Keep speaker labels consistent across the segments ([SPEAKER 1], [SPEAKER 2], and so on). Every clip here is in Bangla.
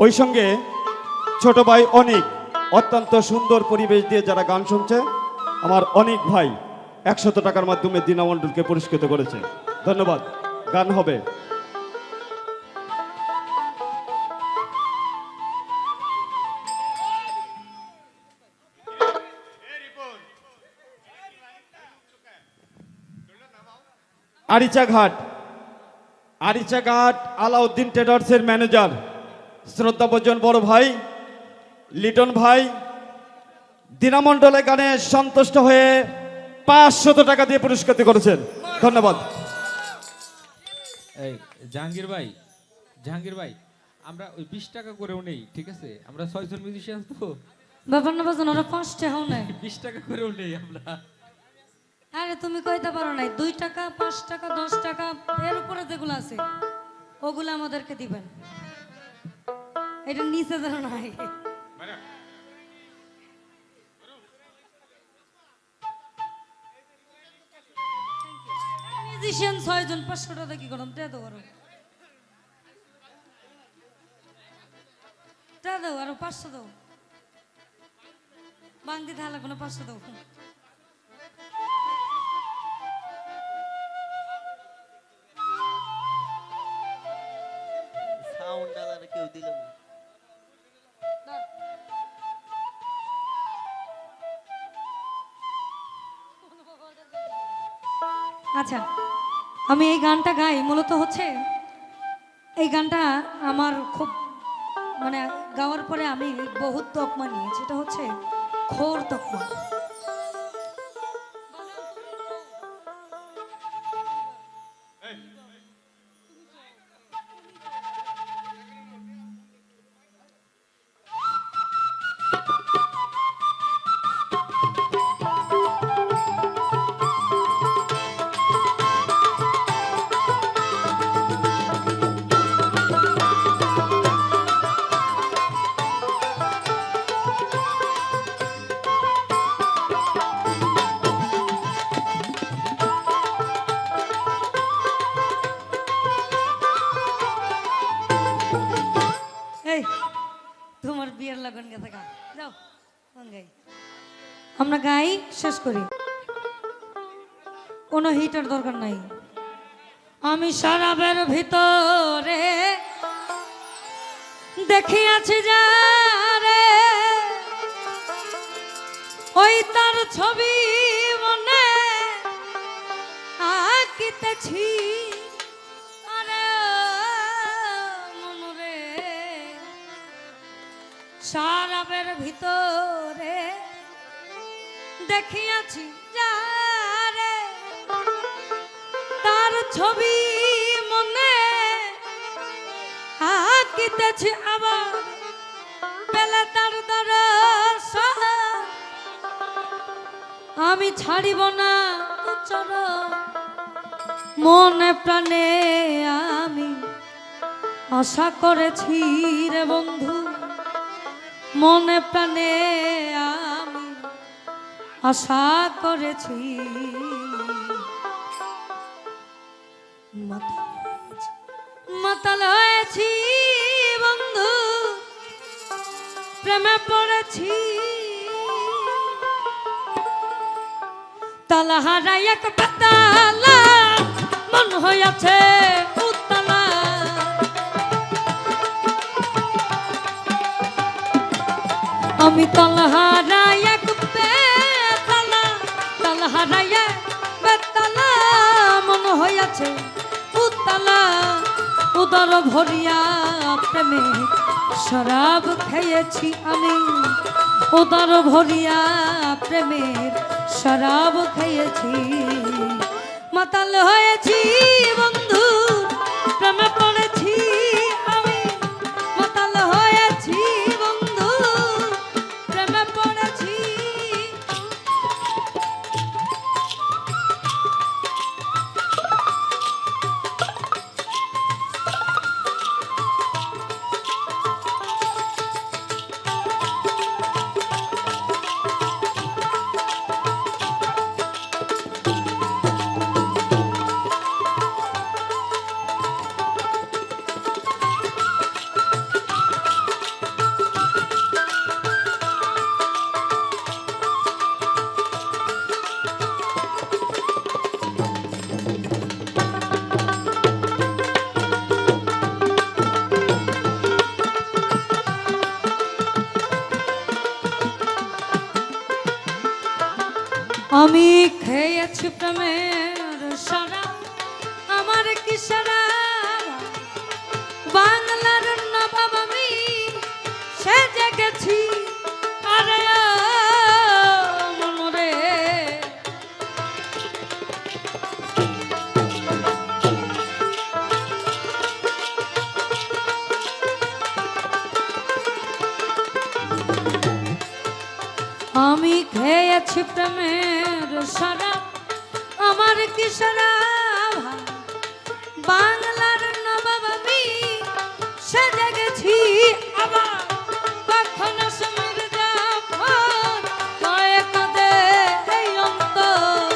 [SPEAKER 1] ওই সঙ্গে ছোট ভাই অনিক, অত্যন্ত সুন্দর পরিবেশ দিয়ে যারা গান শুনছে, আমার অনিক ভাই 100 টাকার মাধ্যমে দিনা মণ্ডলকে পুরস্কৃত করেছে। ধন্যবাদ। গান হবে। আরিচাঘাট আলাউদ্দিন ট্রেডার্সের ম্যানেজার শ্রদ্ধাভাজন বড় ভাই লিটন ভাই দিনা মণ্ডলের গানে সন্তুষ্ট হয়ে 500 টাকা দিয়ে পুরস্কৃত করেছেন। ধন্যবাদ।
[SPEAKER 2] এই জাহাঙ্গীর ভাই আমরা ওই 20 টাকা করেও নেই, ঠিক আছে? আমরা 6 জন মিউজিশিয়ান তো,
[SPEAKER 3] ব্যাপার না বাজন ওরা 5 টাকা হও না।
[SPEAKER 2] 20 টাকা করেও নেই আমরা।
[SPEAKER 3] আরে তুমি কইতে পারো নাই 2 টাকা 5 টাকা 10 টাকা এর উপরে যেগুলো আছে ওগুলো আমাদেরকে দিবেন, এটা নিচে যেন নাই। মিউজিশিয়ান 6 জন 500 টাকা কি করম তে দাও আরো 500 দাও, বাংদি থালা কোনো 500 দাও।
[SPEAKER 4] সাউন্ড আলাদা কেউ দিল না।
[SPEAKER 3] আচ্ছা, আমি এই গানটা গাই মূলত হচ্ছে এই গানটা আমার খুব মানে গাওয়ার পরে আমি বহুত তকমা নিয়েছি, এটা হচ্ছে খোর তকমা। এই তোমার বিয়ের লগন গেছে গা, যাও গাই, আমরা গাই শেষ করি, কোনো হিটার দরকার নাই। আমি শরাবের ভিতরে দেখিয়াছি যারে, ওই তার ছবি মনে আঁকিতেছি, আরে মনরে শরাবের ভিতরে দেখিয়াছি যারে, তার ছবি মনে আঁকিতেছি, আবার পেলে তার দর্শন আমি ছাড়িব না চরণ, মনে প্রাণে আমি আশা করেছি রে বন্ধু, মনে প্রাণে আমি আশা করেছি। মাতাল হয়েছি বন্ধু, প্রেমে পড়েছি, তালাহারা এক বেতালা মন হইয়াছে উতলা, আমি তালাহারা এক বেতালা, তালাহারা এক বেতালা মন হইয়াছে উতলা, উদর ভরিয়া প্রেমে শরাব খেয়েছি আমি, উদর ভরিয়া প্রেমের শরাব খেয়েছি, মাতাল হয়েছি বন্ধু, প্রেমে পড়েছি আমি, মাতাল হয়েছি বন্ধু, প্রেমে পড়েছি। আমি খেয়েছি প্রেমের সারা, আমার কি সারা, বাংলার নবাব আমি সেজে গেছি। আরে মনরে আমি খেয়েছি প্রেমের সারা, আমার কি সারা, বাংলার নবাব আমি সেজে গেছি। আবার কখনো সমীর জাফর কয়ে কাঁদে এই অন্তর,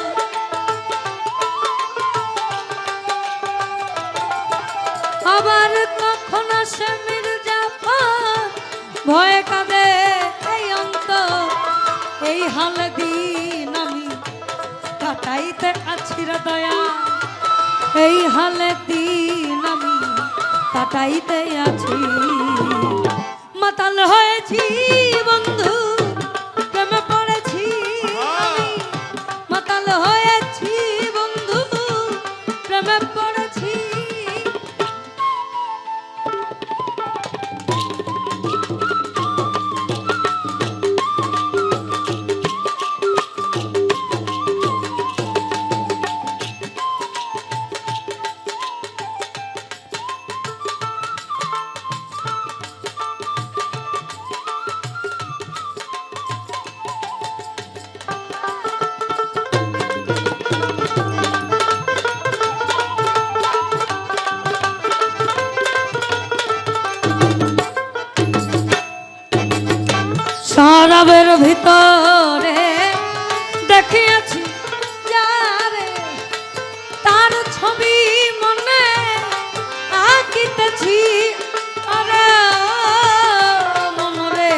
[SPEAKER 3] আবার কখনো সমীর জাফর ভয়ে কাঁদে এই অন্তর। এই হাল দিন আমি কাটাইতে আছি রে দয়া, এই হালে দিন আমি কাটাইতে আছি। মাতাল হয়েছি বন্ধু, প্রেমে পড়েছি আমি, মাতাল হয়েছি বন্ধু, প্রেমে পড়েছি। শরাবের ভিতরে দেখিয়াছি যারে, তার ছবি মনে আঁকিতেছি। আরে মনরে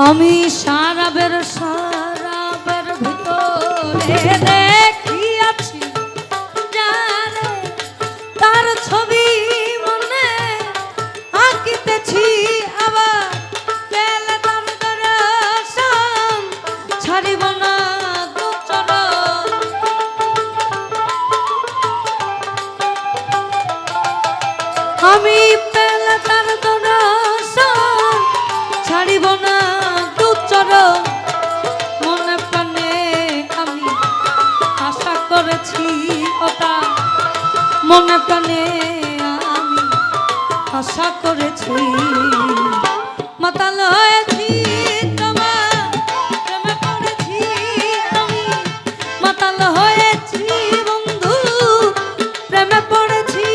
[SPEAKER 3] আমি শরাবের ভিতরে দেখিয়াছি যারে, তার ছবি মনে আঁকিতেছি। আবার পেলে তার দর্শন ছাড়িব না দু চরণ, আমি পেলে তার দর্শন ছাড়িব না দু চরণ। মনে প্রাণে আমি আশা করেছি ওটা, মনে প্রাণে আমি আশা করেছি। মাতাল হয়েছি তোমার প্রেমে পড়েছি আমি, মাতাল হয়েছি বন্ধু, প্রেমে পড়েছি।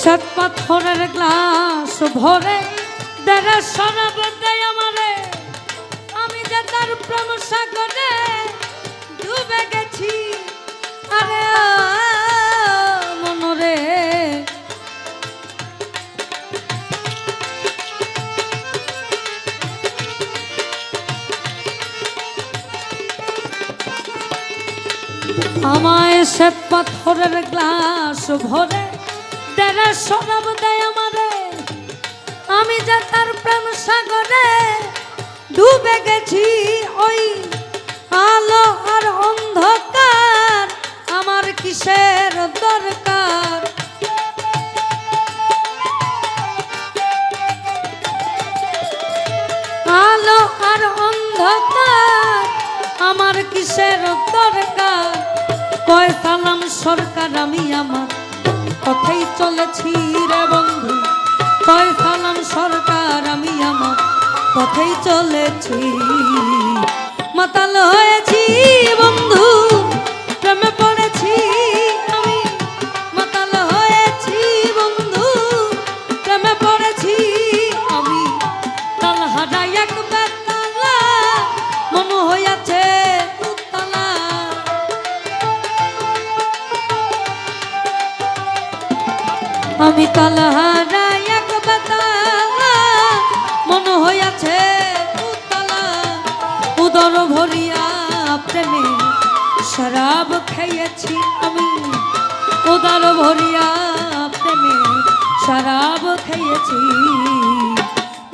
[SPEAKER 3] সাত পাথরের গ্লাস ভরে দেড়ে শরাব দেয় আমারে, আমি যে তার প্রেম সাগরে ডুবে গেছি। আরে মনরে আমায় শ্বেত পাথরের গ্লাস ভরে দেড়ে শরাব দেয় আমারে, আমি যে তার প্রেম সাগরে ডুবে গেছি। ওই আলো আর অন্ধকার আমার কিসের দরকার? আলো আর অন্ধকার আমার কিসের দরকার? কয় সালাম সরকার আমি আমার পথেই চলেছি রে বন্ধু, কয় সালাম সরকার আমি আমার পথেই চলেছি। মাতাল হয়েছি বন্ধু, প্রেমে পড়েছি আমি, মাতাল হয়েছি বন্ধু, প্রেমে পড়েছি আমি। তাল হারাই এক বেতালা, মন হইয়াছে উতলা। আমি তাল হারাই এক বেতালা, মন হইয়াছে উতলা। উদর ভরিয়া প্রেমে শরাব খেয়েছি আমি, উদর ভরিয়া প্রেমে শরাব খেয়েছি।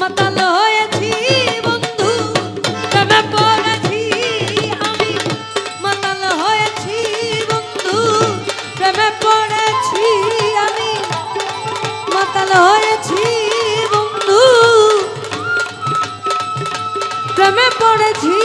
[SPEAKER 3] মাতাল হয়েছি বন্ধু, প্রেমে পড়েছি আমি, মাতাল হয়েছি বন্ধু, প্রেমে পড়েছি আমি, মাতাল হয়েছি বন্ধু, প্রেমে পড়েছি।